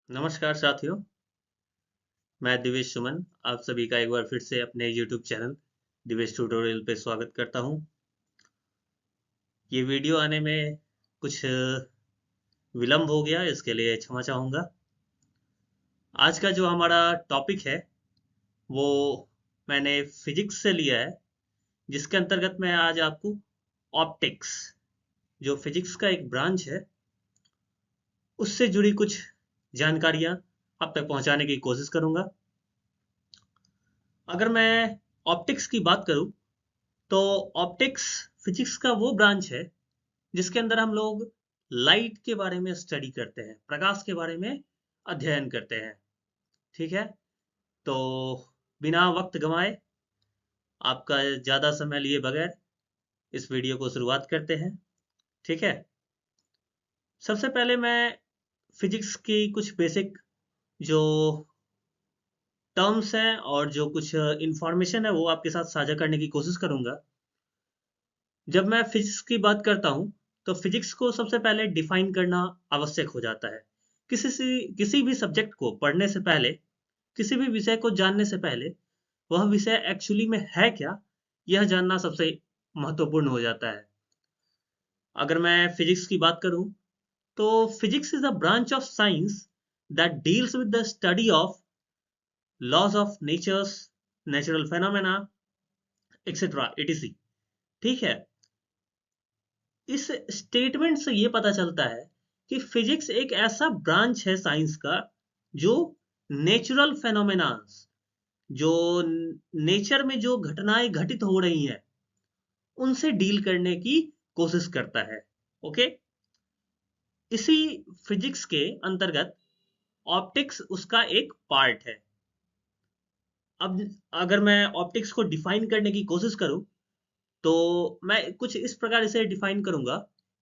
नमस्कार साथियों, मैं दिवेश सुमन आप सभी का एक बार फिर से अपने YouTube चैनल दिवेश ट्यूटोरियल पे स्वागत करता हूँ। ये वीडियो आने में कुछ विलंब हो गया, इसके लिए क्षमा चाहूँगा। आज का जो हमारा टॉपिक है वो मैंने फिजिक्स से लिया है, जिसके अंतर्गत मैं आज आपको ऑप्टिक्स, जो फिजिक्स का एक ब्रांच है, उससे जुड़ी कुछ जानकारियाँ आप तक पहुँचाने की कोशिश करूँगा। अगर मैं ऑप्टिक्स की बात करूँ तो ऑप्टिक्स फिजिक्स का वो ब्रांच है जिसके अंदर हम लोग लाइट के बारे में स्टडी करते हैं, प्रकाश के बारे में अध्ययन करते हैं। ठीक है, तो बिना वक्त गंवाए, आपका ज़्यादा समय लिए बगैर इस वीडियो को शुरुआत करते हैं। ठीक है, सबसे पहले मैं फिजिक्स की कुछ बेसिक जो टर्म्स हैं और जो कुछ इंफॉर्मेशन है वो आपके साथ साझा करने की कोशिश करूंगा। जब मैं फिजिक्स की बात करता हूँ तो फिजिक्स को सबसे पहले डिफाइन करना आवश्यक हो जाता है। किसी भी सब्जेक्ट को पढ़ने से पहले, किसी भी विषय को जानने से पहले, वह विषय एक्चुअली में है क्या, यह जानना सबसे महत्वपूर्ण हो जाता है। अगर मैं फिजिक्स की बात करूं तो physics is a branch of science that deals with the study of laws of natures, natural phenomena, etcetera etc। ठीक है, इस स्टेटमेंट से ये पता चलता है कि फिजिक्स एक ऐसा ब्रांच है साइंस का जो नेचुरल फेनोमेनास, जो नेचर में जो घटनाएं घटित हो रही हैं, उनसे डील करने की कोशिश करता है। ओके, इसी फिजिक्स के अंतर्गत ऑप्टिक्स उसका एक पार्ट है। अब अगर मैं ऑप्टिक्स को डिफाइन करने की कोशिश करूं तो मैं कुछ इस प्रकार इसे डिफाइन करूंगा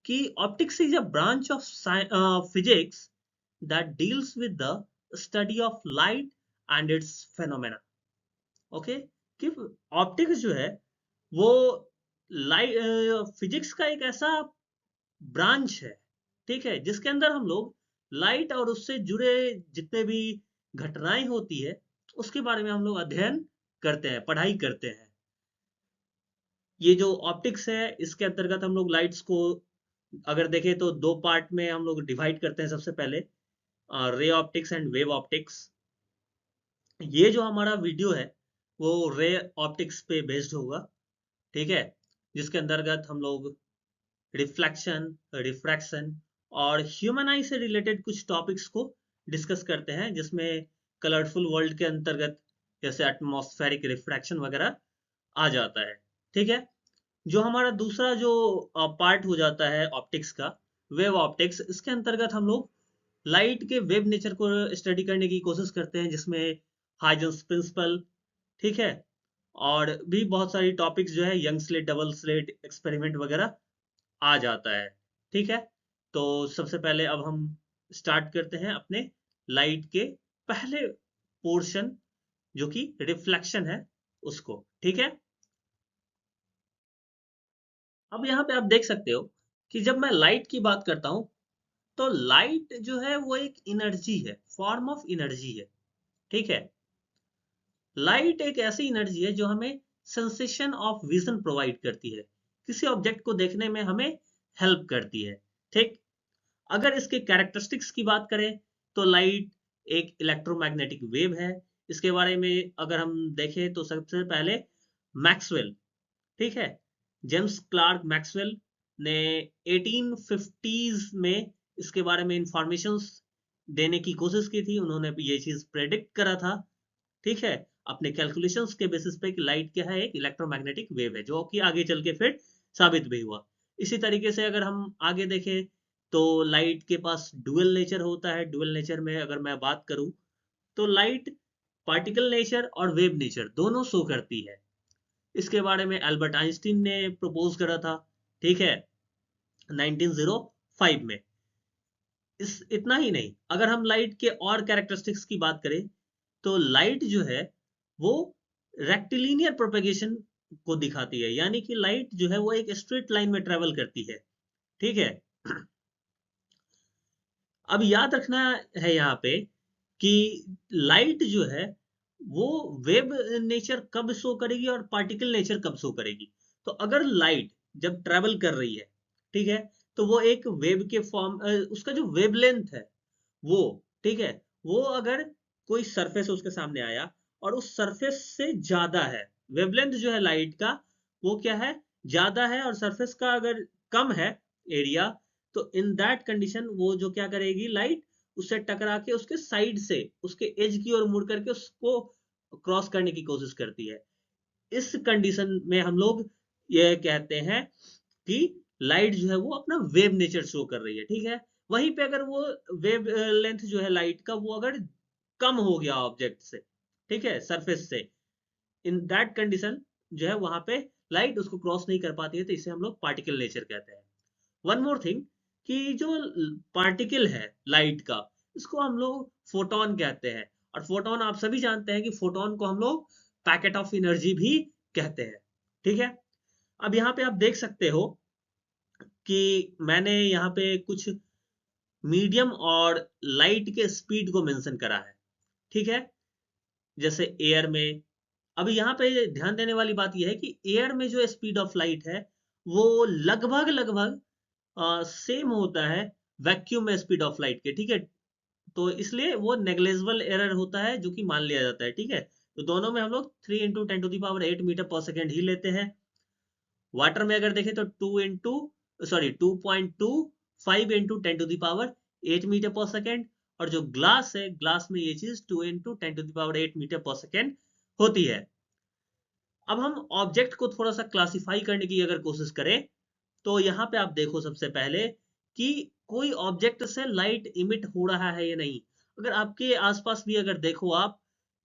कि optics is a branch of physics that deals with the study of light and it's phenomena. Okay, कि ऑप्टिक्स जो है वो लाइट फिजिक्स का एक ऐसा ब्रांच है, ठीक है, जिसके अंदर हम लोग लाइट और उससे जुड़े जितने भी घटनाएं होती है उसके बारे में हम लोग अध्ययन करते हैं, पढ़ाई करते हैं। ये जो ऑप्टिक्स है इसके अंतर्गत हम लोग लाइट्स को अगर देखें तो दो पार्ट में हम लोग डिवाइड करते हैं। सबसे पहले ray optics and wave optics. ये जो हमारा वीडियो है वो रे ऑप्टिक्स पे बेस्ड होगा, ठीक है, जिसके अंतर्गत हम लोग रिफ्लेक्शन, रिफ्रैक्शन और ह्यूमन आई से रिलेटेड कुछ टॉपिक्स को डिस्कस करते हैं, जिसमें कलरफुल वर्ल्ड के अंतर्गत जैसे एटमॉस्फेरिक रिफ्रैक्शन वगैरह आ जाता है। ठीक है, जो हमारा दूसरा जो पार्ट हो जाता है ऑप्टिक्स का, वेव ऑप्टिक्स, इसके अंतर्गत हम लोग लाइट के वेव नेचर को स्टडी करने की कोशिश करते हैं, जिसमें हाइजेंस प्रिंसिपल, ठीक है, और भी बहुत सारी टॉपिक्स जो है young slit, double slit experiment वगैरह आ जाता है। ठीक है, तो सबसे पहले अब हम स्टार्ट करते हैं अपने लाइट के पहले पोर्शन, जो कि रिफ्लेक्शन है, उसको। ठीक है, अब यहाँ पे आप देख सकते हो कि जब मैं लाइट की बात करता हूँ तो लाइट जो है वो एक एनर्जी है, फॉर्म ऑफ एनर्जी है। ठीक है, लाइट एक ऐसी एनर्जी है जो हमें सेंसेशन ऑफ विजन प्रोवाइड करती है, किसी ऑब्जेक्ट को देखने में हमें हेल्प करती है। ठीक, अगर इसके कैरेक्टरिस्टिक्स की बात करें तो लाइट एक इलेक्ट्रोमैग्नेटिक वेव है। इसके बारे में अगर हम देखें तो सबसे पहले मैक्सवेल, ठीक है, जेम्स क्लार्क मैक्सवेल ने 1850s में इसके बारे में इंफॉर्मेशंस देने की कोशिश की थी। उन्होंने ये चीज प्रेडिक्ट करा था, ठीक है, अपने कैलकुलेशंस के बेसिस पे कि लाइट क्या है, एक इलेक्ट्रोमैग्नेटिक वेव है, जो कि आगे चल के फिर साबित भी हुआ। इसी तरीके से अगर हम आगे देखें तो लाइट के पास डुअल नेचर होता है। डुअल नेचर में अगर मैं बात करूं तो लाइट पार्टिकल नेचर और वेव नेचर दोनों शो करती है। इसके बारे में अल्बर्ट आइंस्टीन ने प्रपोज करा था, ठीक है, 1905 में। इस इतना ही नहीं, अगर हम लाइट के और कैरेक्टरिस्टिक्स की बात करें तो लाइट जो है वो रेक्टिलिनियर प्रोपेगेशन को दिखाती है, यानी कि लाइट जो है वो एक स्ट्रेट लाइन में ट्रेवल करती है। ठीक है, अब याद रखना है यहाँ पे कि लाइट जो है वो वेव नेचर कब शो करेगी और पार्टिकल नेचर कब शो करेगी। तो अगर लाइट जब ट्रेवल कर रही है, ठीक है, तो वो एक वेव के फॉर्म, उसका जो वेवलेंथ है वो, ठीक है, वो अगर कोई सरफेस उसके सामने आया और उस सरफेस से ज्यादा है, वेवलेंथ जो है लाइट का वो क्या है, ज्यादा है, और सरफेस का अगर कम है एरिया, तो इन दैट कंडीशन वो जो क्या करेगी, लाइट उससे टकरा के उसके साइड से उसके एज की ओर मुड़ करके उसको क्रॉस करने की कोशिश करती है। इस कंडीशन में हम लोग ये कहते हैं कि लाइट जो है वो अपना वेव नेचर शो कर रही है, ठीक है। वहीं पे अगर वो वेव लेंथ जो है लाइट का वो अगर कम हो गया ऑब्जेक्ट से, ठीक है, सरफेस से, इन दैट कंडीशन जो है वहां पे लाइट उसको क्रॉस नहीं कर पाती है, तो इसे हम लोग पार्टिकल नेचर कहते हैं। वन मोर थिंग, कि जो पार्टिकल है लाइट का, इसको हम लोग फोटोन कहते हैं। और फोटोन आप सभी जानते हैं कि फोटोन को हम लोग पैकेट ऑफ एनर्जी भी कहते हैं, ठीक है। अब यहाँ पे आप देख सकते हो कि मैंने यहाँ पे कुछ मीडियम और लाइट के स्पीड को मेंशन करा है, ठीक है, जैसे एयर में। अभी यहाँ पे ध्यान देने वाली बात यह है कि एयर में जो स्पीड ऑफ लाइट है वो लगभग लगभग सेम होता है वैक्यूम में स्पीड ऑफ लाइट के, ठीक है। तो इसलिए वो नेग्लेजिबल एरर होता है जो कि मान लिया जाता है, ठीक है। तो दोनों में हम लोग 3 × 10⁸ ही लेते हैं। वाटर में अगर देखें तो 2 × 5 × 10⁸ और जो ग्लास है, ग्लास में ये चीज 2 × 10⁸ होती है। अब हम ऑब्जेक्ट को थोड़ा सा क्लासिफाई करने की अगर कोशिश करें, तो यहाँ पे आप देखो सबसे पहले कि कोई ऑब्जेक्ट से लाइट इमिट हो रहा है या नहीं। अगर आपके आसपास भी अगर देखो आप,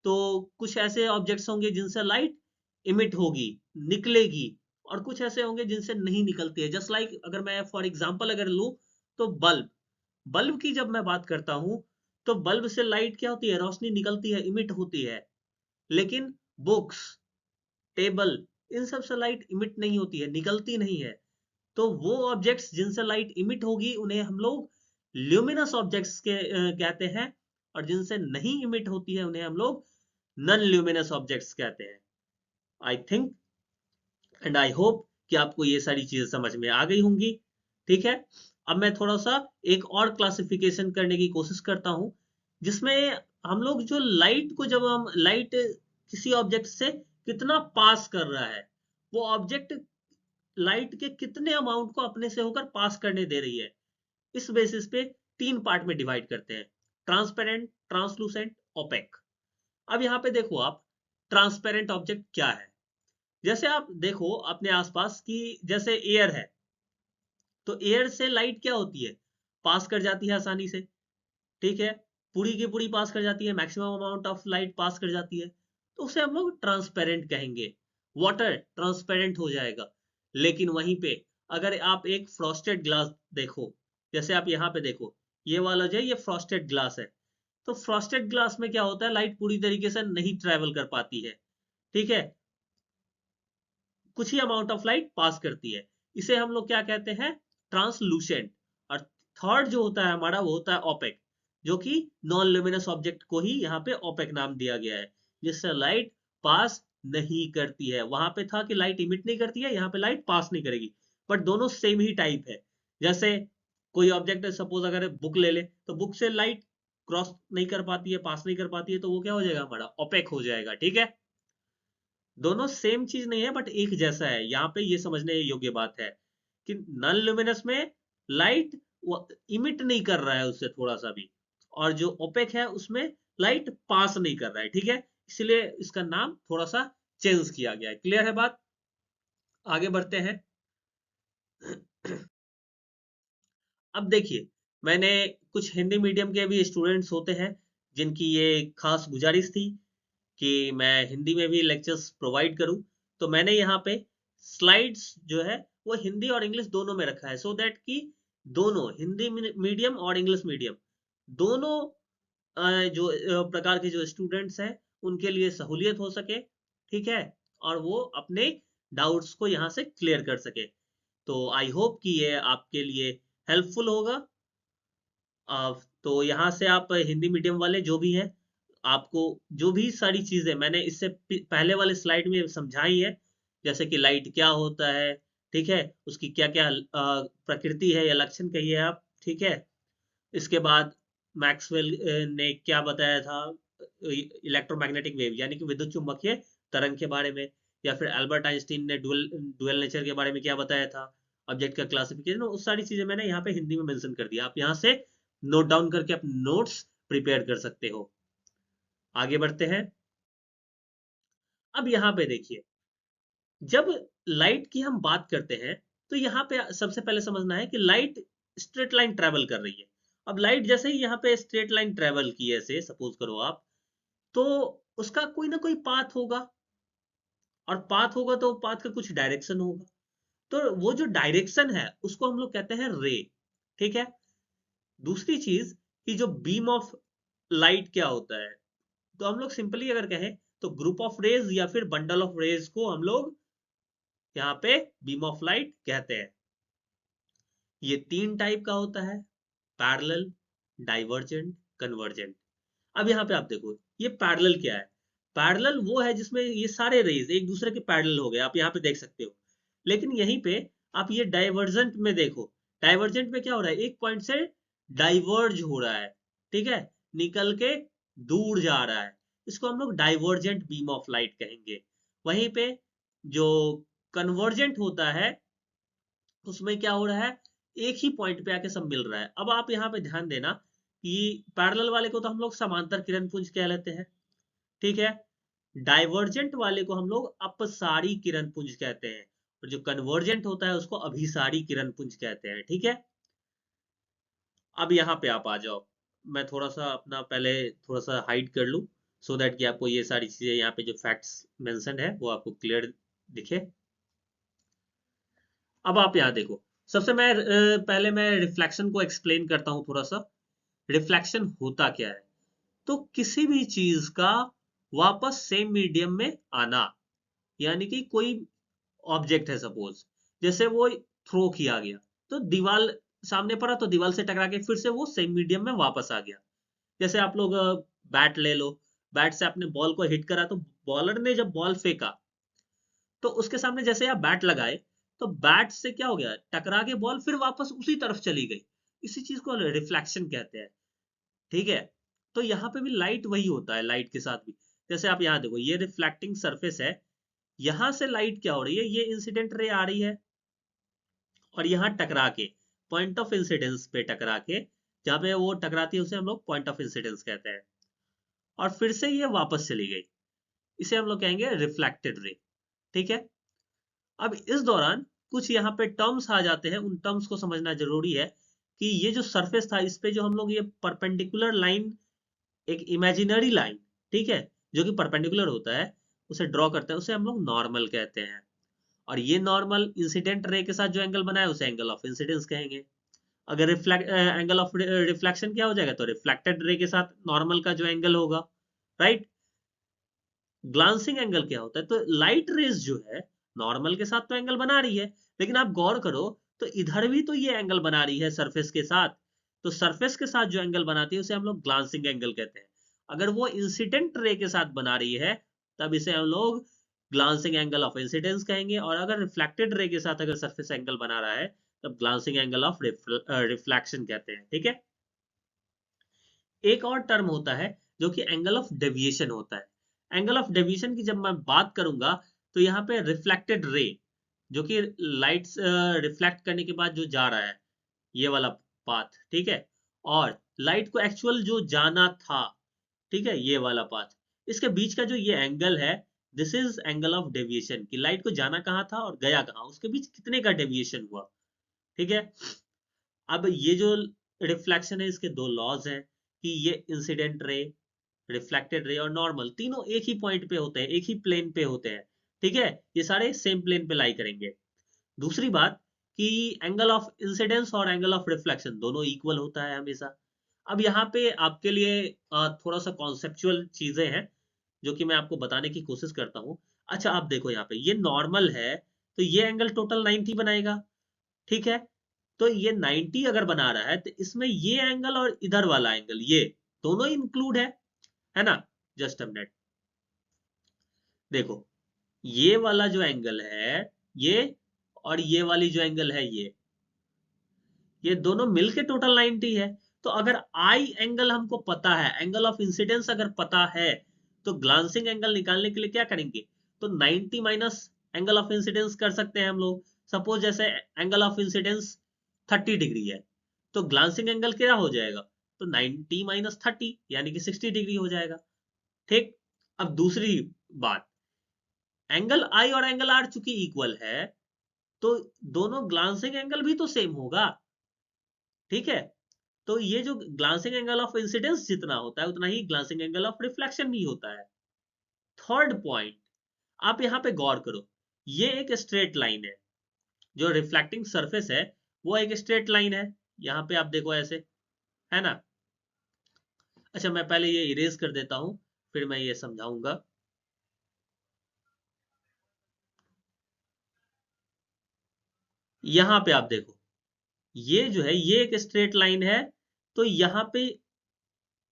तो कुछ ऐसे ऑब्जेक्ट्स होंगे जिनसे लाइट इमिट होगी, निकलेगी, और कुछ ऐसे होंगे जिनसे नहीं निकलती है। जस्ट लाइक अगर मैं फॉर एग्जांपल अगर लूं, तो बल्ब, बल्ब की जब मैं बात करता हूं, तो बल्ब से लाइट क्या होती है, रोशनी निकलती है, इमिट होती है। लेकिन बुक्स, टेबल, इन सब से लाइट इमिट नहीं होती है, निकलती नहीं है। तो वो ऑब्जेक्ट्स जिनसे लाइट इमिट होगी उन्हें हम लोग ल्यूमिनस ऑब्जेक्ट्स के कहते हैं, और जिनसे नहीं इमिट होती है उन्हें हम लोग नॉन ल्यूमिनस ऑब्जेक्ट्स कहते हैं। I think and I hope कि आपको ये सारी चीजें समझ में आ गई होंगी, ठीक है। अब मैं थोड़ा सा एक और क्लासिफिकेशन करने की कोशिश करता हूं, जिसमें हम लोग जो लाइट को, जब हम लाइट किसी ऑब्जेक्ट से कितना पास कर रहा है, वो ऑब्जेक्ट लाइट के कितने अमाउंट को अपने से होकर पास करने दे रही है, इस बेसिस पे 3 पार्ट में डिवाइड करते हैं: ट्रांसपेरेंट, ट्रांसलूसेंट, ओपेक। अब यहाँ पे देखो आप, ट्रांसपेरेंट ऑब्जेक्ट क्या है। जैसे आप देखो अपने आसपास की, जैसे एयर है, तो एयर से लाइट क्या होती है, पास कर जाती है आसानी से, ठीक है, पूरी की पूरी पास कर जाती है, maximum amount of light pass कर जाती है, तो उसे हम लोग ट्रांसपेरेंट कहेंगे। वाटर ट्रांसपेरेंट हो जाएगा। लेकिन वहीं पे अगर आप एक फ्रॉस्टेड ग्लास देखो, जैसे आप यहाँ पे देखो, ये वाला जो है ये फ्रॉस्टेड ग्लास है, तो फ्रॉस्टेड ग्लास में क्या होता है, लाइट पूरी तरीके से नहीं ट्रेवल कर पाती है, ठीक है, कुछ ही अमाउंट ऑफ लाइट पास करती है। इसे हम लोग क्या कहते हैं, ट्रांसलूसेंट। और थर्ड जो होता है हमारा वो होता है ओपेक, जो कि नॉन ल्यूमिनस ऑब्जेक्ट को ही यहाँ पे ओपेक नाम दिया गया है, जिससे लाइट पास नहीं करती है। वहां पे था कि लाइट इमिट नहीं करती है, यहाँ पे लाइट पास नहीं करेगी, बट दोनों सेम ही टाइप है। जैसे कोई ऑब्जेक्ट सपोज अगर बुक ले ले, तो बुक से लाइट क्रॉस नहीं कर पाती है, पास नहीं कर पाती है, तो वो क्या हो जाएगा, हमारा ओपेक हो जाएगा, ठीक है। दोनों सेम चीज नहीं है बट एक जैसा है, यहाँ पे ये समझने योग्य बात है कि नॉन ल्यूमिनस में लाइट इमिट नहीं कर रहा है उससे थोड़ा सा भी, और जो ओपेक है उसमें लाइट पास नहीं कर रहा है, ठीक है। इसलिए इसका नाम थोड़ा सा चेंज किया गया है। क्लियर है बात? आगे बढ़ते हैं। अब देखिए, मैंने कुछ हिंदी मीडियम के भी स्टूडेंट्स होते हैं जिनकी ये खास गुजारिश थी कि मैं हिंदी में भी लेक्चर्स प्रोवाइड करूं, तो मैंने यहाँ पे स्लाइड्स जो है वो हिंदी और इंग्लिश दोनों में रखा है, सो दैट कि दोनों हिंदी मीडियम और इंग्लिश मीडियम दोनों जो प्रकार के जो स्टूडेंट्स हैं उनके लिए सहूलियत हो सके, ठीक है, और वो अपने डाउट्स को यहाँ से क्लियर कर सके। तो आई होप कि ये आपके लिए हेल्पफुल होगा। तो यहाँ से आप हिंदी मीडियम वाले जो भी हैं, आपको जो भी सारी चीजें मैंने इससे पहले वाले स्लाइड में समझाई है, जैसे कि लाइट क्या होता है, ठीक है, उसकी क्या क्या प्रकृति है या लक्षण कहिए आप, ठीक है। इसके बाद मैक्सवेल ने क्या बताया था इलेक्ट्रोमैग्नेटिक वेव यानी कि विद्युत चुम्बकीय तरंग के बारे में, या फिर अल्बर्ट आइंस्टीन ने डुअल डुअल नेचर के बारे में क्या बताया था, ऑब्जेक्ट का क्लासिफिकेशन, उस सारी चीजें मैंने यहाँ पे हिंदी में मेंशन कर दिया। आप यहाँ से नोट डाउन करके अपने नोट्स प्रिपेयर कर सकते हो। आगे बढ़ते हैं। अब यहाँ पे देखिए, जब लाइट की हम बात करते हैं तो यहाँ पे सबसे पहले समझना है कि लाइट स्ट्रेट लाइन ट्रेवल कर रही है। अब लाइट जैसे ही यहाँ पे स्ट्रेट लाइन ट्रेवल की, ऐसे सपोज करो आप, तो उसका कोई ना कोई पाथ होगा, और पाथ होगा तो पाथ का कुछ डायरेक्शन होगा। तो वो जो डायरेक्शन है उसको हम लोग कहते हैं रे, ठीक है। दूसरी चीज कि जो बीम ऑफ लाइट क्या होता है, तो हम लोग सिंपली अगर कहें तो ग्रुप ऑफ रेज या फिर बंडल ऑफ रेज को हम लोग यहाँ पे बीम ऑफ लाइट कहते हैं। ये तीन टाइप का होता है, पैरेलल, डाइवर्जेंट, कन्वर्जेंट। अब यहाँ पे आप देखो ये पैरेलल क्या है। पैरेलल वो है जिसमें ये सारे रेज एक दूसरे के पैरेलल हो गए, आप यहाँ पे देख सकते हो। लेकिन यहीं पे आप ये डाइवर्जेंट में देखो, डाइवर्जेंट में क्या हो रहा है, एक पॉइंट से डाइवर्ज हो रहा है, ठीक है, निकल के दूर जा रहा है। इसको हम लोग डाइवर्जेंट बीम ऑफ लाइट कहेंगे। वहीं पे जो कन्वर्जेंट होता है उसमें क्या हो रहा है, एक ही पॉइंट पे आके सब मिल रहा है। अब आप यहाँ पे ध्यान देना कि पैरेलल वाले को तो हम लोग समांतर किरण पुंज कह लेते हैं, ठीक है। डाइवर्जेंट वाले को हम लोग अपसारी किरण पुंज कहते हैं, और जो कन्वर्जेंट होता है उसको अभिसारी किरण पुंज कहते हैं, ठीक है। अब यहाँ पे आप आ जाओ, मैं थोड़ा सा अपना पहले थोड़ा सा हाइड कर लूं, सो दैट कि आपको ये सारी चीजें यहाँ पे जो फैक्ट्स मेंशन है वो आपको क्लियर दिखे। अब आप यहाँ देखो, सबसे मैं पहले मैं रिफ्लेक्शन को एक्सप्लेन करता हूँ थोड़ा सा। रिफ्लेक्शन होता क्या है, तो किसी भी चीज का वापस सेम मीडियम में आना, यानी कि कोई ऑब्जेक्ट है सपोज, जैसे वो थ्रो किया गया, तो दीवार सामने पड़ा तो दीवार से टकरा के फिर से वो सेम मीडियम में वापस आ गया। जैसे आप लोग बैट ले लो, बैट से आपने बॉल को हिट करा, तो बॉलर ने जब बॉल फेंका तो उसके सामने जैसे आप बैट लगाए, तो बैट से क्या हो गया, टकरा के बॉल फिर वापस उसी तरफ चली गई। इसी चीज को रिफ्लेक्शन कहते हैं, ठीक है। तो यहाँ पे भी लाइट वही होता है, लाइट के साथ भी। जैसे आप यहाँ देखो, ये रिफ्लेक्टिंग सरफेस है, यहां से लाइट क्या हो रही है, ये इंसिडेंट रे आ रही है, और यहाँ टकरा के पॉइंट ऑफ इंसिडेंस पे टकरा के, जहां पे वो टकराती है उसे हम लोग पॉइंट ऑफ इंसिडेंस कहते हैं, और फिर से ये वापस चली गई, इसे हम लोग कहेंगे रिफ्लेक्टेड रे, ठीक है। अब इस दौरान कुछ यहाँ पे टर्म्स आ जाते हैं, उन टर्म्स को समझना जरूरी है कि ये जो सरफेस था इस पे जो हम लोग ये परपेंडिकुलर लाइन, एक इमेजिनरी लाइन, ठीक है, जो कि परपेंडिकुलर होता है, उसे ड्रॉ करते हैं, उसे हम लोग नॉर्मल कहते हैं। और ये नॉर्मल इंसिडेंट रे के साथ जो एंगल बनाए उसे एंगल ऑफ इंसिडेंस कहेंगे। अगर रिफ्लेक्ट एंगल ऑफ रिफ्लेक्शन क्या हो जाएगा, तो रिफ्लेक्टेड रे के साथ नॉर्मल का जो एंगल होगा, राइट। ग्लांसिंग एंगल क्या होता है, तो लाइट रेज जो है नॉर्मल के साथ तो एंगल बना रही है, लेकिन आप गौर करो तो इधर भी तो ये एंगल बना रही है सरफेस के साथ। तो सरफेस के साथ जो एंगल बनाती है उसे हम लोग ग्लांसिंग एंगल कहते हैं। अगर वो इंसिडेंट रे के साथ बना रही है तब इसे हम लोग ग्लांसिंग एंगल ऑफ इंसिडेंस कहेंगे, और अगर रिफ्लेक्टेड रे के साथ अगर सरफेस एंगल बना रहा है तब ग्लांसिंग एंगल ऑफ रिफ्लेक्शन कहते हैं, ठीक है। एक और टर्म होता है जो कि एंगल ऑफ डेविएशन होता है। एंगल ऑफ डेविएशन की जब मैं बात करूंगा, तो यहाँ पे रिफ्लेक्टेड रे, जो कि लाइट रिफ्लेक्ट करने के बाद जो जा रहा है, ये वाला पाथ, ठीक है, और लाइट को एक्चुअल जो जाना था, ठीक है, ये वाला पाथ, इसके बीच का जो ये एंगल है, this is angle of deviation, कि लाइट को जाना कहाँ था और गया कहाँ, उसके बीच कितने का डेविएशन हुआ, ठीक है। अब ये जो रिफ्लेक्शन है इसके दो लॉज हैं, कि ये इंसिडेंट रे, रिफ्लेक्टेड रे और नॉर्मल तीनों एक ही पॉइंट पे होते हैं, एक ही प्लेन पे होते हैं, ठीक है, ये सारे सेम प्लेन पे लाई करेंगे। दूसरी बात कि एंगल ऑफ इंसिडेंस और एंगल ऑफ रिफ्लेक्शन दोनों इक्वल होता है हमेशा। अब यहाँ पे आपके लिए थोड़ा सा कॉन्सेप्चुअल चीजें हैं जो कि मैं आपको बताने की कोशिश करता हूँ। अच्छा आप देखो यहाँ पे ये नॉर्मल है, तो ये एंगल टोटल 90 बनाएगा, ठीक है। तो ये 90 अगर बना रहा है तो इसमें ये एंगल और इधर वाला एंगल ये दोनों इंक्लूड है ना। जस्ट अ मिनट, देखो ये वाला जो एंगल है ये, और ये वाली जो एंगल है ये दोनों मिलके टोटल 90 है। तो अगर आई एंगल हमको पता है, एंगल ऑफ इंसिडेंस अगर पता है, तो ग्लांसिंग एंगल निकालने के लिए क्या करेंगे, तो 90 माइनस एंगल ऑफ इंसिडेंस कर सकते हैं हम लोग। सपोज जैसे एंगल ऑफ इंसिडेंस 30 डिग्री है, तो ग्लांसिंग एंगल क्या हो जाएगा, तो 90 माइनस 30 यानी कि 60 डिग्री हो जाएगा। ठीक। अब दूसरी बात, एंगल आई और एंगल आर चूंकि इक्वल है, तो दोनों ग्लांसिंग एंगल भी तो सेम होगा। ठीक है। तो ये जो ग्लांसिंग एंगल ऑफ इंसिडेंस जितना होता है उतना ही ग्लांसिंग एंगल ऑफ रिफ्लेक्शन भी होता है। थर्ड पॉइंट, आप यहां पे गौर करो, ये एक स्ट्रेट लाइन है, जो रिफ्लेक्टिंग सरफेस है वो एक स्ट्रेट लाइन है। यहां पे आप देखो ऐसे, है ना। अच्छा मैं पहले ये इरेज कर देता हूं, फिर मैं ये समझाऊंगा। यहां पे आप देखो, ये जो है ये एक स्ट्रेट लाइन है, तो यहां पे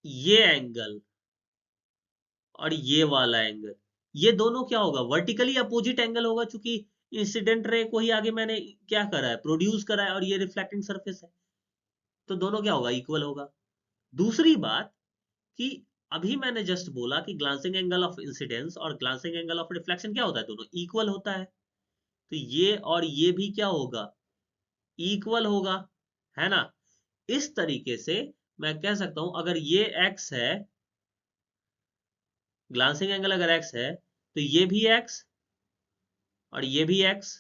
ये एंगल और ये वाला एंगल, ये दोनों क्या होगा, वर्टिकली अपोजिट एंगल होगा, क्योंकि इंसिडेंट रे को ही आगे मैंने क्या करा है, प्रोड्यूस करा है, और ये रिफ्लेक्टिंग सरफेस है, तो दोनों क्या होगा, इक्वल होगा। दूसरी बात कि अभी मैंने जस्ट बोला कि ग्लांसिंग एंगल ऑफ इंसिडेंस और ग्लांसिंग एंगल ऑफ रिफ्लेक्शन क्या होता है, दोनों इक्वल होता है। तो ये और ये भी क्या होगा, इक्वल होगा, है ना। इस तरीके से मैं कह सकता हूं, अगर ये x है, ग्लांसिंग एंगल अगर x है, तो ये भी x और ये भी x।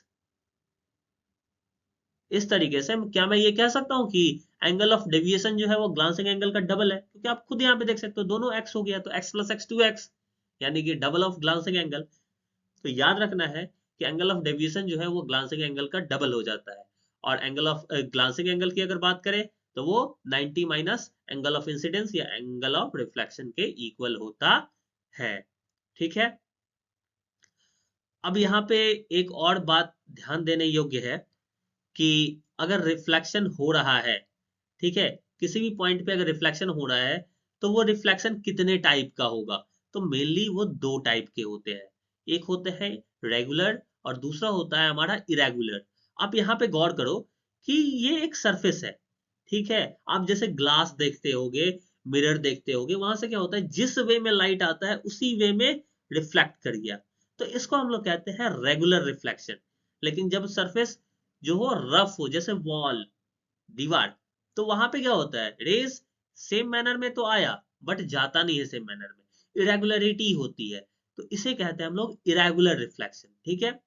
इस तरीके से क्या मैं ये कह सकता हूं कि एंगल ऑफ डेविएशन जो है वो ग्लांसिंग एंगल का डबल है, क्योंकि आप खुद यहाँ पे देख सकते हो दोनों x हो गया, तो x प्लस एक्स 2x, यानी कि डबल ऑफ ग्लांसिंग एंगल। तो याद रखना है कि एंगल ऑफ डेविएशन जो है वो ग्लांसिंग एंगल का डबल हो जाता है, और एंगल ऑफ ग्लांसिंग एंगल की अगर बात करें तो वो 90 माइनस एंगल ऑफ इंसिडेंस या एंगल ऑफ रिफ्लेक्शन के इक्वल होता है। ठीक है। अब यहाँ पे एक और बात ध्यान देने योग्य है कि अगर रिफ्लेक्शन हो रहा है, ठीक है, किसी भी पॉइंट पे अगर रिफ्लेक्शन हो रहा है, तो वो रिफ्लेक्शन कितने टाइप का होगा, तो मेनली वो दो टाइप के होते हैं। एक होते हैं रेगुलर और दूसरा होता है हमारा इरेगुलर। आप यहाँ पे गौर करो कि ये एक सरफेस है, ठीक है। आप जैसे ग्लास देखते होगे, मिरर देखते होगे, वहां से क्या होता है, जिस वे में लाइट आता है उसी वे में रिफ्लेक्ट कर गया, तो इसको हम लोग कहते हैं रेगुलर रिफ्लेक्शन। लेकिन जब सरफेस जो हो रफ हो, जैसे वॉल, दीवार, तो वहां पे क्या होता है, रेज सेम मैनर में तो आया बट जाता नहीं है सेम मैनर में, इरेगुलरिटी होती है, तो इसे कहते हैं हम लोग इरेगुलर रिफ्लेक्शन। ठीक है।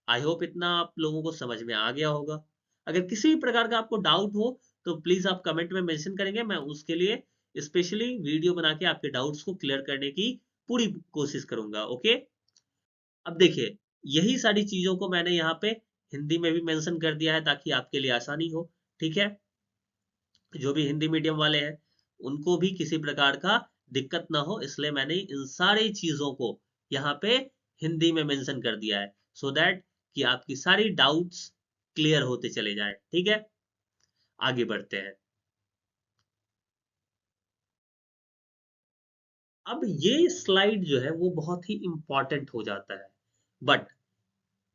आई होप इतना आप लोगों को समझ में आ गया होगा। अगर किसी भी प्रकार का आपको डाउट हो तो प्लीज आप कमेंट में मेंशन करेंगे, मैं उसके लिए स्पेशली वीडियो बना के आपके डाउट्स को क्लियर करने की पूरी कोशिश करूंगा। ओके। अब देखिए, यही सारी चीजों को मैंने यहाँ पे हिंदी में भी मेंशन कर दिया है ताकि आपके लिए आसानी हो। ठीक है। जो भी हिंदी मीडियम वाले हैं उनको भी किसी प्रकार का दिक्कत ना हो, इसलिए मैंने इन सारी चीजों को यहाँ पे हिंदी में मेंशन कर दिया है, सो दैट कि आपकी सारी डाउट्स क्लियर होते चले जाए। ठीक है। आगे बढ़ते हैं। अब ये स्लाइड जो है वो बहुत ही इंपॉर्टेंट हो जाता है, बट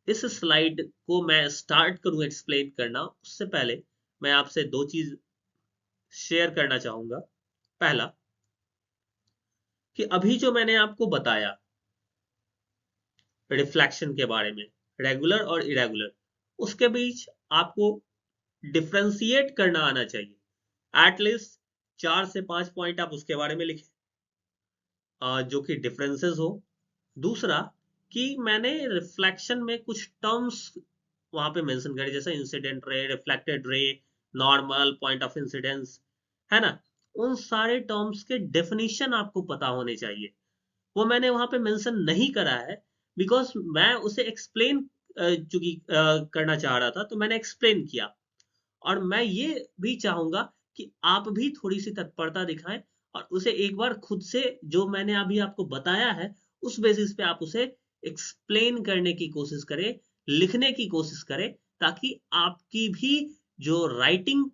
इस स्लाइड को मैं स्टार्ट करूं एक्सप्लेन करना उससे पहले मैं आपसे दो चीज शेयर करना चाहूंगा। पहला, कि अभी जो मैंने आपको बताया रिफ्लेक्शन के बारे में, रेगुलर और इरेगुलर, उसके बीच आपको डिफ्रेंशिएट करना आना चाहिए। एटलीस्ट 4 से 5 पॉइंट आप उसके बारे में लिखें जो कि डिफरेंसेस हो। दूसरा, कि मैंने रिफ्लेक्शन में कुछ टर्म्स वहां पे मेंशन करे, जैसे incident ray, reflected ray, normal, point of incidence, है ना। उन सारे टर्म्स के डेफिनेशन आपको पता होने चाहिए। वो मैंने वहां पे मेंशन नहीं करा है बिकॉज मैं उसे एक्सप्लेन चूंकि करना चाह रहा था, तो मैंने एक्सप्लेन किया। और मैं ये भी चाहूंगा कि आप भी थोड़ी सी तत्परता दिखाएं और उसे एक बार खुद से, जो मैंने अभी आपको बताया है उस बेसिस पे आप उसे एक्सप्लेन करने की कोशिश करें, लिखने की कोशिश करें, ताकि आपकी भी जो राइटिंग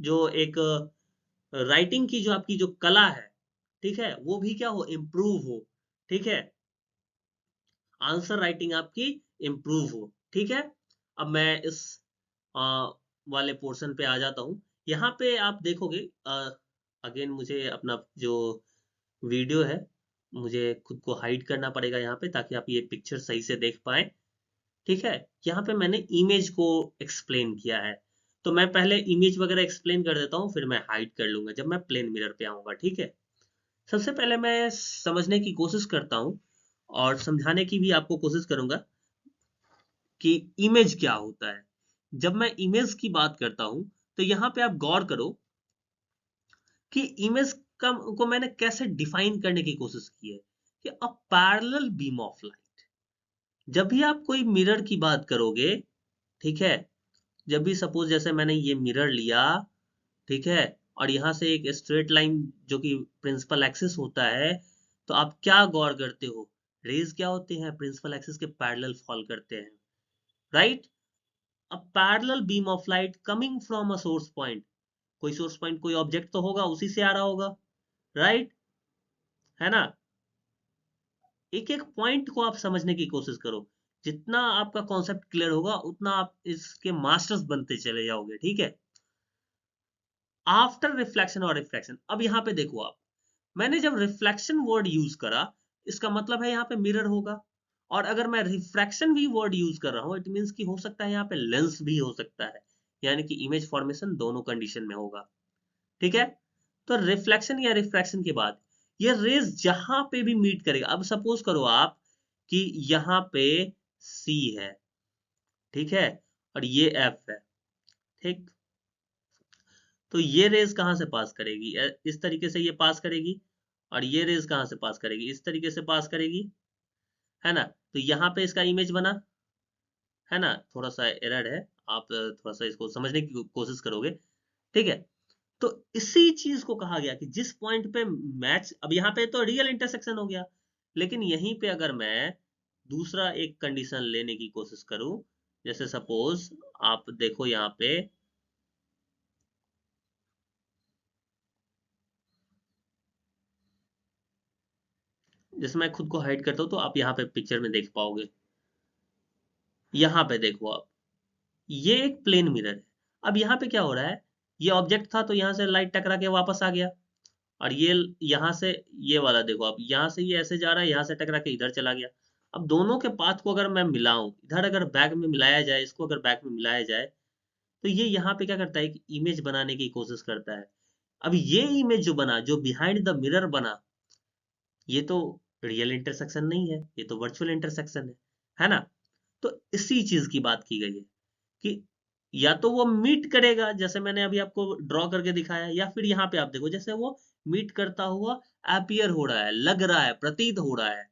जो एक राइटिंग की जो आपकी जो कला है, ठीक है, वो भी क्या हो, इम्प्रूव हो, ठीक है, आंसर राइटिंग आपकी इम्प्रूव हो, ठीक है। अब मैं इस वाले पोर्शन पे आ जाता हूँ। यहाँ पे आप देखोगे, अगेन मुझे अपना जो वीडियो है, मुझे खुद को हाइड करना पड़ेगा यहाँ पे, ताकि आप ये पिक्चर सही से देख पाए, ठीक है। यहाँ पे मैंने इमेज को एक्सप्लेन किया है, तो मैं पहले इमेज वगैरह एक्सप्लेन कर देता हूँ, फिर मैं हाइड कर लूंगा जब मैं प्लेन मिरर पे आऊंगा, ठीक है। सबसे पहले मैं समझने की कोशिश करता हूँ और समझाने की भी आपको कोशिश करूंगा कि इमेज क्या होता है। जब मैं इमेज की बात करता हूं, तो यहां पे आप गौर करो कि इमेज का को मैंने कैसे डिफाइन करने की कोशिश की है, कि a parallel beam of light. जब भी आप कोई मिरर की बात करोगे, ठीक है, जब भी सपोज जैसे मैंने ये मिरर लिया, ठीक है, और यहां से एक स्ट्रेट लाइन जो कि प्रिंसिपल एक्सिस होता है, तो आप क्या गौर करते हो, रेज क्या होते हैं, प्रिंसिपल एक्सिस के पैरेलल फॉल करते हैं, right. A parallel beam of light coming from a source point, कोई सोर्स पॉइंट, कोई ऑब्जेक्ट तो होगा, उसी से आ रहा होगा, राइट, है ना। एक एक पॉइंट को आप समझने की कोशिश करो, जितना आपका कॉन्सेप्ट क्लियर होगा उतना आप इसके मास्टर्स बनते चले जाओगे, ठीक है। आफ्टर रिफ्लेक्शन और रिफ्रैक्शन, अब यहाँ पे देखो आप, मैंने जब रिफ्लेक्शन वर्ड यूज करा, इसका मतलब है यहाँ पे मिरर होगा, और अगर मैं रिफ्रैक्शन भी वर्ड यूज कर रहा हूँ, इट मीन्स कि हो सकता है यहाँ पे लेंस भी हो सकता है, यानी कि इमेज फॉर्मेशन दोनों कंडीशन में होगा, ठीक है। तो रिफ्लेक्शन या रिफ्रैक्शन के बाद ये रेज जहां पे भी मीट करेगा, अब सपोज करो आप कि यहाँ पे सी है, ठीक है, और ये एफ है, ठीक, तो ये रेज कहां से पास करेगी, इस तरीके से ये पास करेगी, और ये रेज कहां से पास करेगी, इस तरीके से पास करेगी, है ना। तो यहाँ पे इसका इमेज बना, है ना, थोड़ा सा एरर है, आप थोड़ा सा इसको समझने की कोशिश करोगे, ठीक है। तो इसी चीज को कहा गया कि जिस पॉइंट पे मैच, अब यहाँ पे तो रियल इंटरसेक्शन हो गया, लेकिन यहीं पे अगर मैं दूसरा एक कंडीशन लेने की कोशिश करूं, जैसे सपोज आप देखो यहाँ पे, जैसे मैं खुद को हाइड करता हूं, तो आप यहाँ पे पिक्चर में देख पाओगे, यहाँ पे देखो आप, ये एक प्लेन मिरर है। अब यहाँ पे क्या हो रहा है, ये ऑब्जेक्ट था, तो यहाँ से लाइट टकरा के वापस आ गया, और ये यहाँ से, ये वाला देखो आप, यहाँ से ये ऐसे जा रहा है, यहाँ से टकरा के इधर चला गया। अब दोनों के पाथ को अगर मैं मिलाऊं, इधर अगर बैक में मिलाया जाए, इसको अगर बैक में मिलाया जाए, तो ये यहाँ पे क्या करता है, कि इमेज बनाने की कोशिश करता है। अब ये इमेज जो बना, जो बिहाइंड द मिरर बना, ये तो रियल इंटरसेक्शन नहीं है, ये तो वर्चुअल इंटरसेक्शन है ना। तो इसी चीज की बात की गई है कि या तो वो मीट करेगा, जैसे मैंने अभी आपको ड्रॉ करके दिखाया, या फिर यहाँ पे आप देखो, जैसे वो मीट करता हुआ अपीयर हो रहा है, लग रहा है, प्रतीत हो रहा है।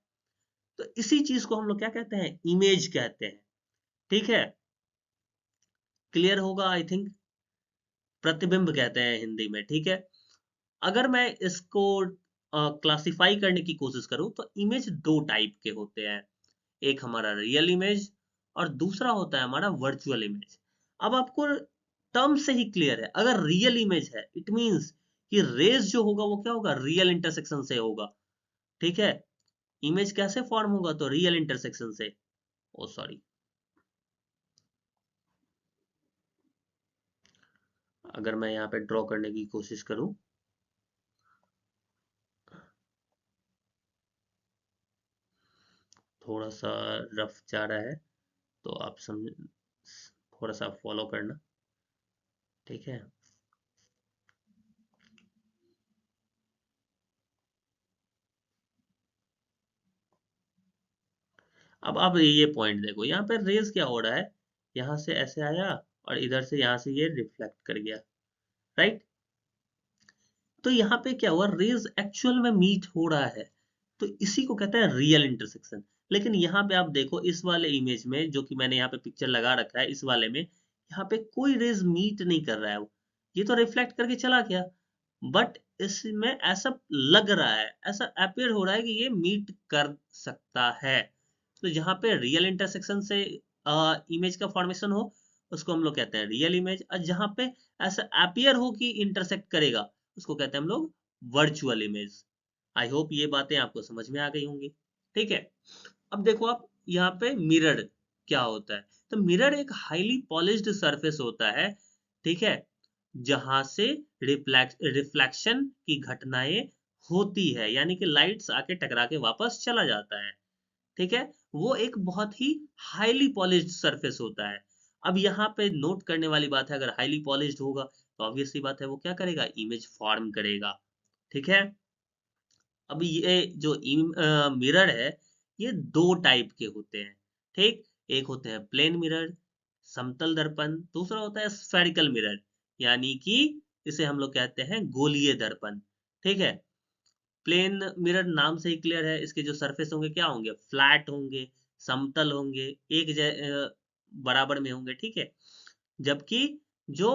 तो इसी चीज को हम लोग क्या कहते हैं, इमेज कहते हैं, ठीक है। क्लियर होगा आई थिंक, प्रतिबिंब कहते हैं हिंदी में, ठीक है। अगर मैं इसको क्लासिफाई करने की कोशिश करूं, तो इमेज दो टाइप के होते हैं, एक हमारा रियल इमेज, और दूसरा होता है हमारा वर्चुअल इमेज। अब आपको टर्म से ही क्लियर है, अगर रियल इमेज है, इट मींस कि रेज जो होगा वो क्या होगा, रियल इंटरसेक्शन से होगा, ठीक है। इमेज कैसे फॉर्म होगा, तो रियल इंटरसेक्शन से, ओ सॉरी, अगर मैं यहाँ पे ड्रॉ करने की कोशिश करूं, थोड़ा सा रफ जा रहा है, तो आप समझ, थोड़ा सा फॉलो करना, ठीक है। अब आप ये पॉइंट देखो, यहाँ पे रेज क्या हो रहा है, यहाँ से ऐसे आया, और इधर से यहाँ से ये रिफ्लेक्ट कर गया, राइट। तो यहाँ पे क्या हुआ, रेज एक्चुअल में मीट हो रहा है, तो इसी को कहते हैं रियल इंटरसेक्शन। लेकिन यहाँ पे आप देखो, इस वाले इमेज में जो कि मैंने यहाँ पे पिक्चर लगा रखा है, इस वाले में यहाँ पे कोई रेज मीट नहीं कर रहा है, ये तो रिफ्लेक्ट करके चला गया, बट इसमें ऐसा लग रहा है, ऐसा अपेयर हो रहा है कि ये मीट कर सकता है। तो जहाँ पे रियल इंटरसेक्शन से इमेज का फॉर्मेशन हो, उसको हम लोग कहते हैं रियल इमेज, और जहां पे ऐसा अपीयर हो कि इंटरसेक्ट करेगा उसको कहते हैं हम लोग वर्चुअल इमेज। आई होप ये बातें आपको समझ में आ गई होंगी। ठीक है, अब देखो आप यहाँ पे मिरर क्या होता है। तो मिरर एक हाईली पॉलिश्ड सरफेस होता है, ठीक है, जहां से रिफ्लेक्शन की घटनाएं होती है, यानी कि लाइट्स आके टकरा के वापस चला जाता है। ठीक है, वो एक बहुत ही हाईली पॉलिश्ड सरफेस होता है। अब यहाँ पे नोट करने वाली बात है, अगर हाईली पॉलिश्ड होगा तो ऑब्वियसली बात है वो क्या करेगा, इमेज फॉर्म करेगा। ठीक है, अब ये जो मिरर है ये दो टाइप के होते हैं। ठीक, एक होते हैं प्लेन मिरर, समतल दर्पण, दूसरा होता है स्फेरिकल मिरर, यानी कि इसे हम लोग कहते हैं गोलीय दर्पण। ठीक है, प्लेन मिरर नाम से ही क्लियर है, इसके जो सरफेस होंगे क्या होंगे, फ्लैट होंगे, समतल होंगे, बराबर में होंगे। ठीक है, जबकि जो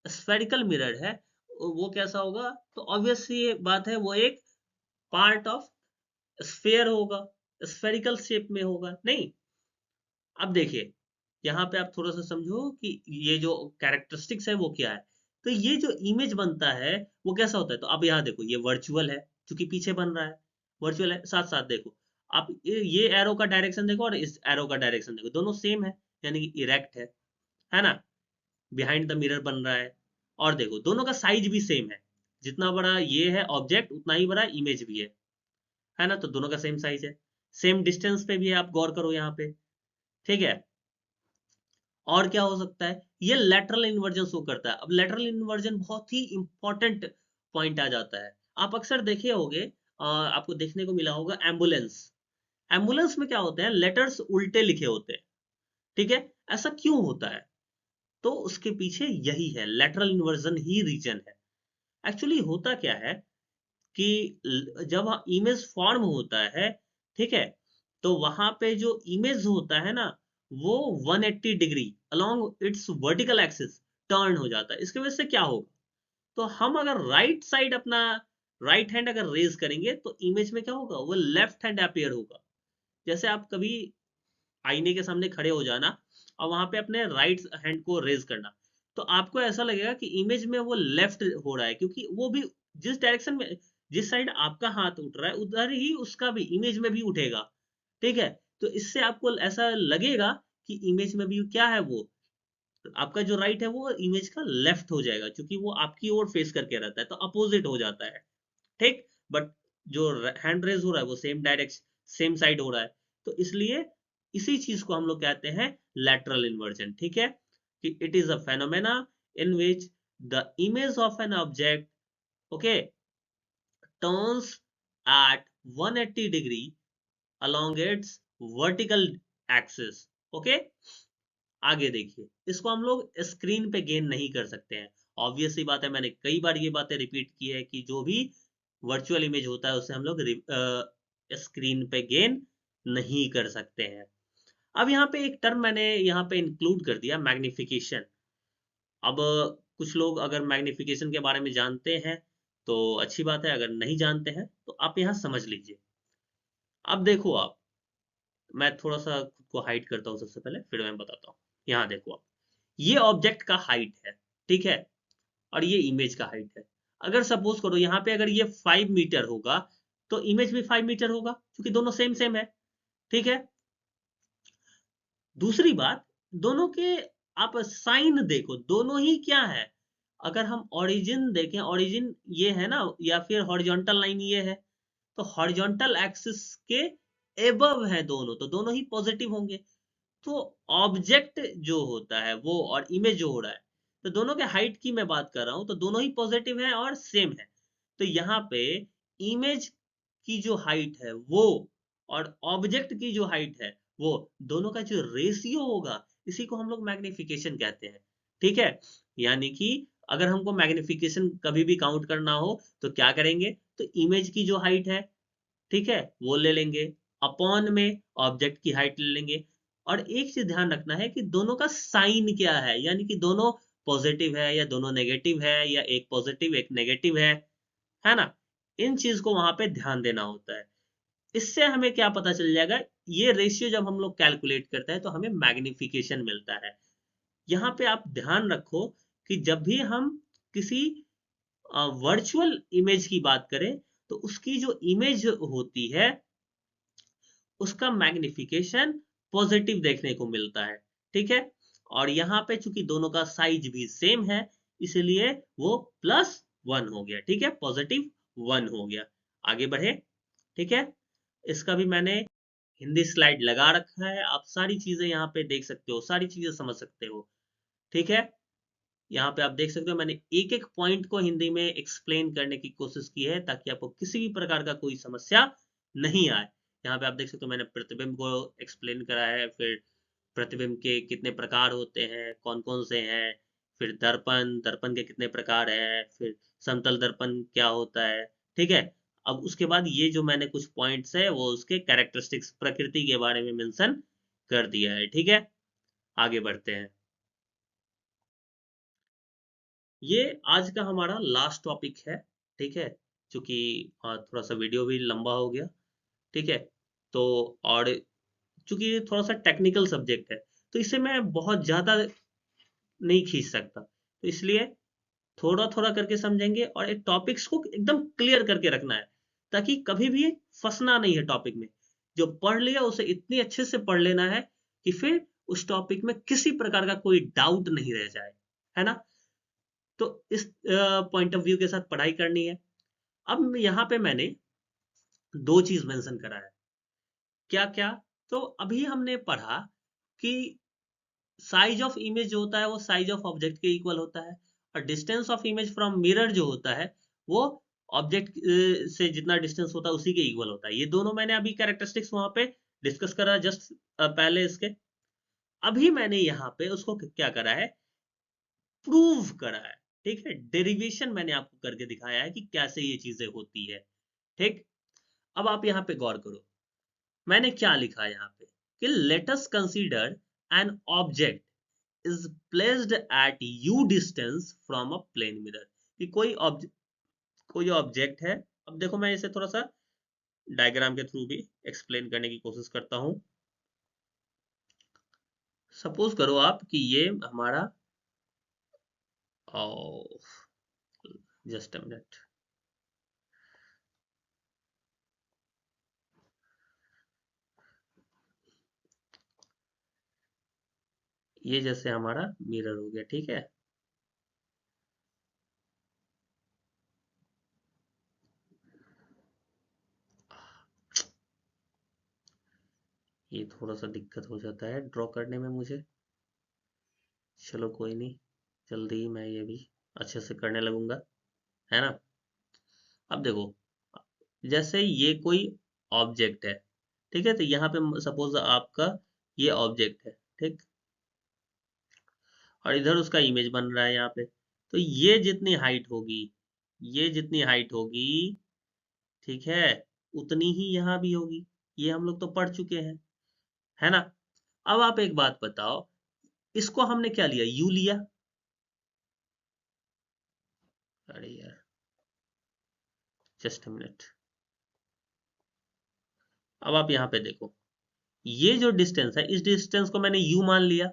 स्फेरिकल मिरर है वो कैसा होगा, तो ऑब्वियस ये बात है वो एक पार्ट ऑफ स्फेयर होगा, स्फेरिकल शेप में होगा नहीं। अब देखिए यहाँ पे आप थोड़ा सा समझो कि ये जो कैरेक्टरिस्टिक्स है वो क्या है। तो ये जो इमेज बनता है वो कैसा होता है, तो अब यहाँ देखो ये वर्चुअल है क्योंकि पीछे बन रहा है, वर्चुअल है। साथ साथ देखो आप ये एरो का डायरेक्शन देखो और इस एरो का डायरेक्शन देखो, दोनों सेम है, यानी कि इरेक्ट है ना, बिहाइंड द मिरर बन रहा है। और देखो दोनों का साइज भी सेम है, जितना बड़ा ये है ऑब्जेक्ट उतना ही बड़ा इमेज भी है ना, तो दोनों का सेम साइज है, सेम डिस्टेंस पे भी है, आप गौर करो यहाँ पे। ठीक है, और क्या हो सकता है, ये लेटरल इन्वर्जन शो करता है। अब लेटरल इन्वर्जन बहुत ही इंपॉर्टेंट पॉइंट आ जाता है। आप अक्सर देखे होंगे, आपको देखने को मिला होगा एम्बुलेंस, एम्बुलेंस में क्या होते हैं, लेटर्स उल्टे लिखे होते हैं। ठीक है, ऐसा क्यों होता है, तो उसके पीछे यही है, लेटरल इन्वर्जन ही रीजन है। एक्चुअली होता क्या है कि जब इमेज फॉर्म होता है, ठीक है, तो वहां पे जो इमेज होता है ना वो 180 degree along it's vertical axis turn हो जाता है। इसकी वजह से क्या होगा, तो हम अगर राइट साइड अपना राइट हैंड अगर रेज करेंगे तो इमेज में क्या होगा, वो लेफ्ट हैंड अपेयर होगा। जैसे आप कभी आईने के सामने खड़े हो जाना और वहां पे अपने राइट हैंड को रेज करना, तो आपको ऐसा लगेगा कि इमेज में वो लेफ्ट हो रहा है, क्योंकि वो भी जिस डायरेक्शन में, जिस साइड आपका हाथ उठ रहा है उधर ही उसका भी इमेज में भी उठेगा। ठीक है, तो इससे आपको ऐसा लगेगा कि इमेज में भी क्या है, वो आपका जो राइट है वो इमेज का लेफ्ट हो जाएगा, क्योंकि वो आपकी ओर फेस करके रहता है, तो अपोजिट हो जाता है। ठीक, बट जो हैंड रेज हो रहा है वो सेम डायरेक्शन सेम साइड हो रहा है, तो इसलिए इसी चीज को हम लोग कहते हैं लैटरल इन्वर्जन। ठीक है, कि it is a phenomena in which the image of an object, okay, turns eight 180 degree along its vertical axis। Okay, आगे देखिए, इसको हम लोग स्क्रीन पे गेन नहीं कर सकते हैं। ऑब्वियस सी बात है, मैंने कई बार ये बातें रिपीट की है कि जो भी वर्चुअल इमेज होता है उसे हम लोग स्क्रीन पे गेन नहीं कर सकते हैं। अब यहाँ पे एक टर्म मैंने यहाँ पे इंक्लूड कर दिया, मैग्निफिकेशन। अब कुछ लोग अगर मैग्निफिकेशन के बारे में जानते हैं तो अच्छी बात है, अगर नहीं जानते हैं तो आप यहाँ समझ लीजिए। अब देखो आप, मैं थोड़ा सा खुद को हाइड करता हूँ सबसे पहले, फिर मैं बताता हूँ। यहाँ देखो आप, ये ऑब्जेक्ट का हाइट है, ठीक है, और ये इमेज का हाइट है। अगर सपोज करो यहाँ पे अगर ये 5 मीटर होगा तो इमेज भी 5 मीटर होगा, क्योंकि दोनों सेम सेम है। ठीक है, दूसरी बात, दोनों के आप साइन देखो, दोनों ही क्या है, अगर हम ओरिजिन देखें, ओरिजिन ये है ना, या फिर हॉरिजॉन्टल लाइन ये है, तो हॉरिजॉन्टल एक्सिस के एबव है दोनों, तो दोनों ही पॉजिटिव होंगे। तो ऑब्जेक्ट जो होता है वो और इमेज जो हो रहा है, तो दोनों के हाइट की मैं बात कर रहा हूं, तो दोनों ही पॉजिटिव है और सेम है। तो यहाँ पे इमेज की जो हाइट है वो और ऑब्जेक्ट की जो हाइट है वो, दोनों का जो रेशियो होगा, इसी को हम लोग मैग्निफिकेशन कहते हैं। ठीक है, यानी कि अगर हमको मैग्निफिकेशन कभी भी काउंट करना हो तो क्या करेंगे, तो इमेज की जो हाइट है, ठीक है, वो ले लेंगे, अपॉन में ऑब्जेक्ट की हाइट ले लेंगे। और एक चीज ध्यान रखना है कि दोनों का साइन क्या है, यानी कि दोनों पॉजिटिव है या दोनों नेगेटिव है, या एक पॉजिटिव एक नेगेटिव है ना, इन चीज को वहां पे ध्यान देना होता है। इससे हमें क्या पता चल जाएगा, ये रेशियो जब हम लोग कैलकुलेट करते हैं तो हमें मैग्निफिकेशन मिलता है। यहाँ पे आप ध्यान रखो कि जब भी हम किसी वर्चुअल इमेज की बात करें तो उसकी जो इमेज होती है उसका मैग्निफिकेशन पॉजिटिव देखने को मिलता है, ठीक है। और यहाँ पे चूंकि दोनों का साइज भी सेम है इसलिए वो +1 हो गया, ठीक है, +1 हो गया। आगे बढ़े, ठीक है। इसका भी मैंने हिंदी स्लाइड लगा रखा है, आप सारी चीजें यहाँ पे देख सकते हो, सारी चीजें समझ सकते हो, ठीक है। यहाँ पे आप देख सकते हो मैंने एक एक पॉइंट को हिंदी में एक्सप्लेन करने की कोशिश की है ताकि आपको किसी भी प्रकार का कोई समस्या नहीं आए। यहाँ पे आप देख सकते हो मैंने प्रतिबिंब को एक्सप्लेन करा है, फिर प्रतिबिंब के कितने प्रकार होते हैं, कौन कौन से हैं, फिर दर्पण, दर्पण के कितने प्रकार हैं, फिर समतल दर्पण क्या होता है, ठीक है। अब उसके बाद ये जो मैंने कुछ पॉइंट्स है वो उसके कैरेक्टरिस्टिक्स, प्रकृति के बारे में मेंशन कर दिया है, ठीक है। आगे बढ़ते हैं। ये आज का हमारा लास्ट टॉपिक है, ठीक है। क्योंकि थोड़ा सा वीडियो भी लंबा हो गया, ठीक है। तो और चूंकि ये थोड़ा सा टेक्निकल सब्जेक्ट है तो इसे मैं बहुत ज्यादा नहीं खींच सकता, तो इसलिए थोड़ा थोड़ा करके समझेंगे और एक टॉपिक्स को एकदम क्लियर करके रखना है ताकि कभी भी फंसना नहीं है टॉपिक में। जो पढ़ लिया उसे इतनी अच्छे से पढ़ लेना है कि फिर उस टॉपिक में किसी प्रकार का कोई डाउट नहीं रह जाए, है ना। तो इस पॉइंट ऑफ व्यू के साथ पढ़ाई करनी है। अब यहाँ पे मैंने दो चीज मेंशन करा है। क्या क्या? तो अभी हमने पढ़ा कि साइज ऑफ इमेज जो होता है वो साइज ऑफ ऑब्जेक्ट के इक्वल होता है, और distance of image from mirror जो होता है वो ऑब्जेक्ट से जितना डिस्टेंस होता है उसी के इक्वल होता है। ये दोनों मैंने अभी कैरेक्टरिस्टिक्स वहां पे डिस्कस करा जस्ट पहले इसके। अभी मैंने यहाँ पे उसको क्या करा है, प्रूव करा है, ठीक है। डेरिवेशन मैंने आपको करके दिखाया है कि कैसे ये चीजें होती है, ठीक। अब आप यहाँ पे गौर करो, मैंने क्या लिखा है यहाँ पे कि let us consider an object is placed at u distance from a plane mirror. कि कोई ऑब्जेक्ट है। अब देखो मैं इसे थोड़ा सा डायग्राम के थ्रू भी एक्सप्लेन करने की कोशिश करता हूं। सपोज करो आप कि ये हमारा, जस्ट अ मिनट, ये जैसे हमारा मिरर हो गया, ठीक है। ये थोड़ा सा दिक्कत हो जाता है ड्रॉ करने में मुझे, चलो कोई नहीं, जल्दी ही मैं ये भी अच्छे से करने लगूंगा, है ना। अब देखो, जैसे ये कोई ऑब्जेक्ट है, ठीक है। तो यहाँ पे सपोज आपका ये ऑब्जेक्ट है, ठीक। और इधर उसका इमेज बन रहा है यहाँ पे। तो ये जितनी हाइट होगी, ये जितनी हाइट होगी, ठीक है, उतनी ही यहाँ भी होगी। ये हम लोग तो पढ़ चुके हैं, है ना। अब आप एक बात बताओ, इसको हमने क्या लिया, यू लिया। अरे यार, जस्ट मिनट। अब आप यहाँ पे देखो, ये जो डिस्टेंस है इस डिस्टेंस को मैंने u मान लिया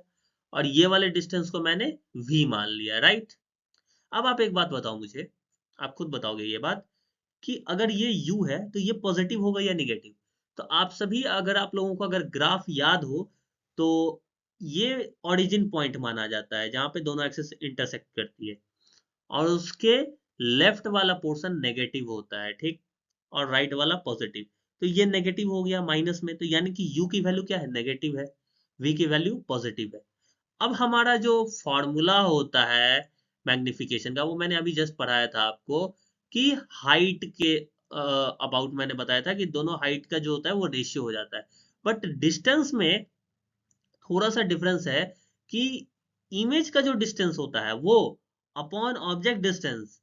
और ये वाले डिस्टेंस को मैंने v मान लिया, राइट। अब आप एक बात बताओ मुझे, आप खुद बताओगे ये बात कि अगर ये u है तो ये पॉजिटिव होगा या निगेटिव। तो आप सभी, अगर आप लोगों को अगर ग्राफ याद हो तो ये ओरिजिन पॉइंट माना जाता है जहां पे दोनों एक्सिस इंटरसेक्ट करती है, और उसके लेफ्ट वाला पोर्शन नेगेटिव होता है, ठीक, और राइट वाला पॉजिटिव। तो ये नेगेटिव हो गया माइनस में, तो यानी कि u की वैल्यू क्या है, नेगेटिव है, v की वैल्यू पॉजिटिव है। अब हमारा जो फॉर्मूला होता है मैग्निफिकेशन का वो मैंने अभी जस्ट पढ़ाया था आपको कि हाइट के अबाउट मैंने बताया था कि दोनों हाइट का जो होता है वो रेशियो हो जाता है। बट डिस्टेंस में थोड़ा सा डिफरेंस है कि इमेज का जो डिस्टेंस होता है वो अपॉन ऑब्जेक्ट डिस्टेंस,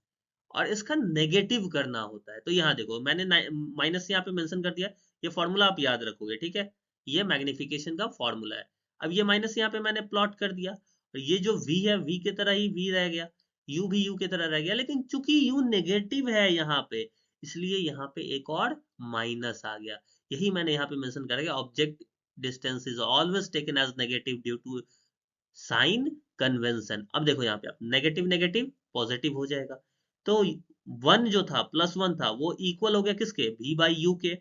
और इसका नेगेटिव करना होता है। तो यहाँ देखो मैंने माइनस यहाँ पे मेंशन कर दिया, ये फॉर्मूला आप याद रखोगे, ठीक है। ये मैग्निफिकेशन का फॉर्मूला है। अब ये माइनस यहाँ पे मैंने प्लॉट कर दिया, और ये जो v है v की तरह ही v रह गया, u भी u की तरह रह गया, लेकिन चूंकि u नेगेटिव है यहाँ पे इसलिए यहाँ पे एक और माइनस आ गया। यही मैंने यहाँ पे मेंशन करा, object distance is always taken as negative due to sign convention. अब देखो यहाँ पे आप नेगेटिव नेगेटिव पॉजिटिव हो जाएगा, तो 1 जो था +1 था वो इक्वल हो गया किसके, v बाई यू के।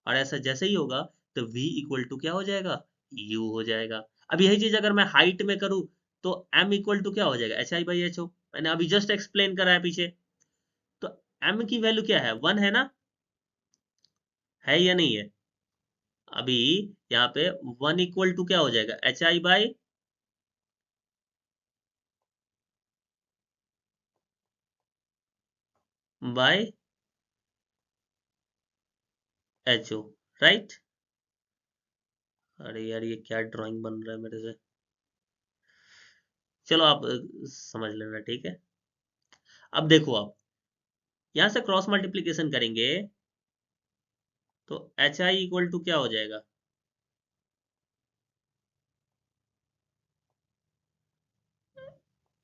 और ऐसा जैसे ही होगा तो v इक्वल टू क्या हो जाएगा, u हो जाएगा। अब यही चीज अगर मैं हाइट में करूं तो m इक्वल टू क्या हो जाएगा, H I by H O. मैंने अभी जस्ट एक्सप्लेन करा है पीछे। तो m की वैल्यू क्या है, 1 है ना, है या नहीं है। अभी यहाँ पे 1 इक्वल टू क्या हो जाएगा, H I by H O, right. अरे यार ये क्या ड्राइंग बन रहा है मेरे से। चलो आप समझ लेना, ठीक है। अब देखो आप यहां से क्रॉस मल्टीप्लीकेशन करेंगे तो एच आई इक्वल टू क्या हो जाएगा,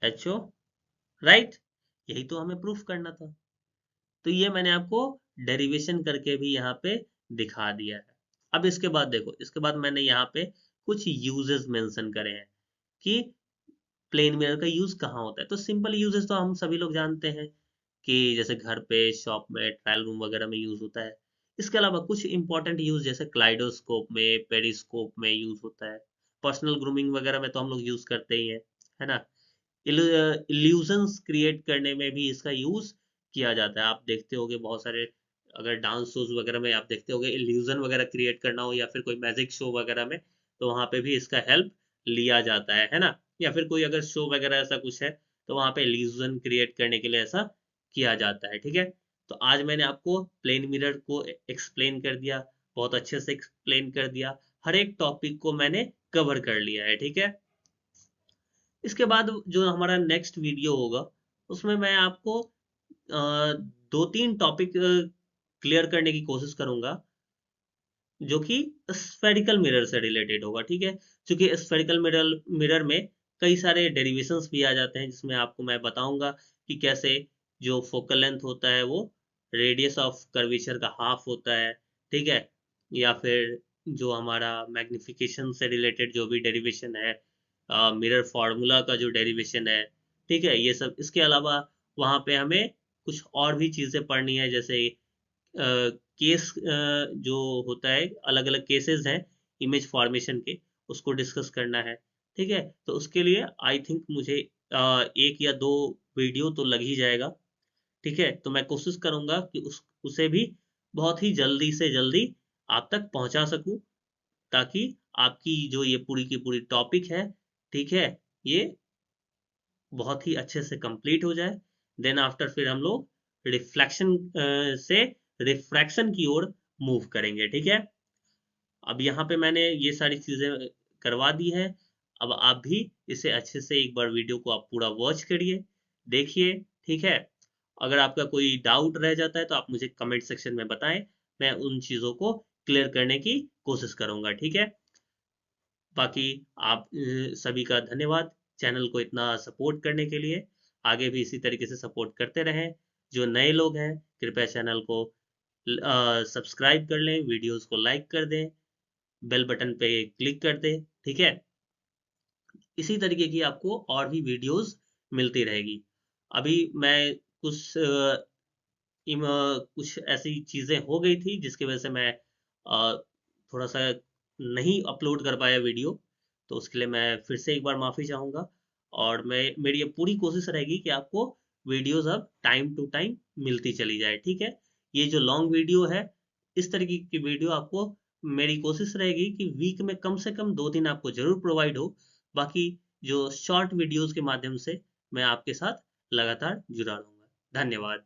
एच ओ, राइट। यही तो हमें प्रूफ करना था। तो ये मैंने आपको डेरिवेशन करके भी यहाँ पे दिखा दिया है। अब इसके बाद देखो, इसके बाद मैंने यहाँ पे कुछ यूजेस मेंशन करे हैं कि प्लेन मिरर का यूज कहाँ होता है। तो सिंपल यूजेस तो हम सभी लोग जानते हैं कि जैसे घर पे, शॉप में, ट्रायल रूम वगैरह में यूज होता है। इसके अलावा कुछ इंपॉर्टेंट यूज जैसे क्लाइडोस्कोप में, पेरिस्कोप में यूज होता है। पर्सनल ग्रूमिंग वगैरह में तो हम लोग यूज करते ही हैं, है ना। इल्यूजन्स क्रिएट करने में भी इसका यूज किया जाता है। आप देखते होंगे बहुत सारे, अगर डांस शोज वगैरह में आप देखते होंगे, इल्यूजन वगैरह क्रिएट करना हो या फिर कोई मैजिक शो वगैरह में, तो वहां पे भी इसका हेल्प लिया जाता है ना। या फिर कोई अगर शो वगैरह ऐसा कुछ है तो वहां पे इल्यूजन क्रिएट करने के लिए ऐसा किया जाता है, ठीक है। तो आज मैंने आपको प्लेन मिरर को एक्सप्लेन कर दिया, बहुत अच्छे से एक्सप्लेन कर दिया, हर एक टॉपिक को मैंने कवर कर लिया है, ठीक है। इसके बाद जो हमारा नेक्स्ट वीडियो होगा उसमें मैं आपको दो तीन टॉपिक क्लियर करने की कोशिश करूंगा जो कि स्फेरिकल मिरर से रिलेटेड होगा, ठीक है। क्योंकि स्फेरिकल मिरर मिरर में कई सारे डेरिवेशंस भी आ जाते हैं, जिसमें आपको मैं बताऊंगा कि कैसे जो फोकल लेंथ होता है वो रेडियस ऑफ कर्वेचर का हाफ होता है, ठीक है। या फिर जो हमारा मैग्निफिकेशन से रिलेटेड जो भी डेरिवेशन है, मिरर फार्मूला का जो डेरिवेशन है, ठीक है, ये सब। इसके अलावा वहां पे हमें कुछ और भी चीजें पढ़नी है, जैसे केस जो होता है, अलग अलग केसेस हैं इमेज फॉर्मेशन के, उसको डिस्कस करना है, ठीक है। तो उसके लिए आई थिंक मुझे एक या दो वीडियो तो लग ही जाएगा, ठीक है। तो मैं कोशिश करूंगा कि उसे भी बहुत ही जल्दी से जल्दी आप तक पहुंचा सकूं, ताकि आपकी जो ये पूरी की पूरी टॉपिक है, ठीक है, ये बहुत ही अच्छे से कंप्लीट हो जाए। देन आफ्टर फिर हम लोग रिफ्लेक्शन से रिफ्रैक्शन की ओर मूव करेंगे, ठीक है। अब यहाँ पे मैंने ये सारी चीजें करवा दी है। अब आप भी इसे अच्छे से एक बार वीडियो को आप पूरा वॉच करिए, देखिए, ठीक है। अगर आपका कोई डाउट रह जाता है तो आप मुझे कमेंट सेक्शन में बताएं, मैं उन चीजों को क्लियर करने की कोशिश करूंगा, ठीक है। बाकी आप सभी का धन्यवाद चैनल को इतना सपोर्ट करने के लिए। आगे भी इसी तरीके से सपोर्ट करते रहें। जो नए लोग हैं कृपया चैनल को सब्सक्राइब कर लें, वीडियोस को लाइक कर दें, बेल बटन पे क्लिक कर दें, ठीक है। इसी तरीके की आपको और भी वीडियोस मिलती रहेगी। अभी मैं कुछ कुछ ऐसी चीजें हो गई थी जिसकी वजह से मैं थोड़ा सा नहीं अपलोड कर पाया वीडियो, तो उसके लिए मैं फिर से एक बार माफी चाहूंगा। और मैं मेरी ये पूरी कोशिश रहेगी कि आपको वीडियोस अब टाइम टू टाइम मिलती चली जाए, ठीक है। ये जो लॉन्ग वीडियो है, इस तरीके की वीडियो आपको, मेरी कोशिश रहेगी कि वीक में कम से कम 2 दिन आपको जरूर प्रोवाइड हो। बाकी जो शॉर्ट वीडियोस के माध्यम से मैं आपके साथ लगातार जुड़ा रहूंगा। धन्यवाद।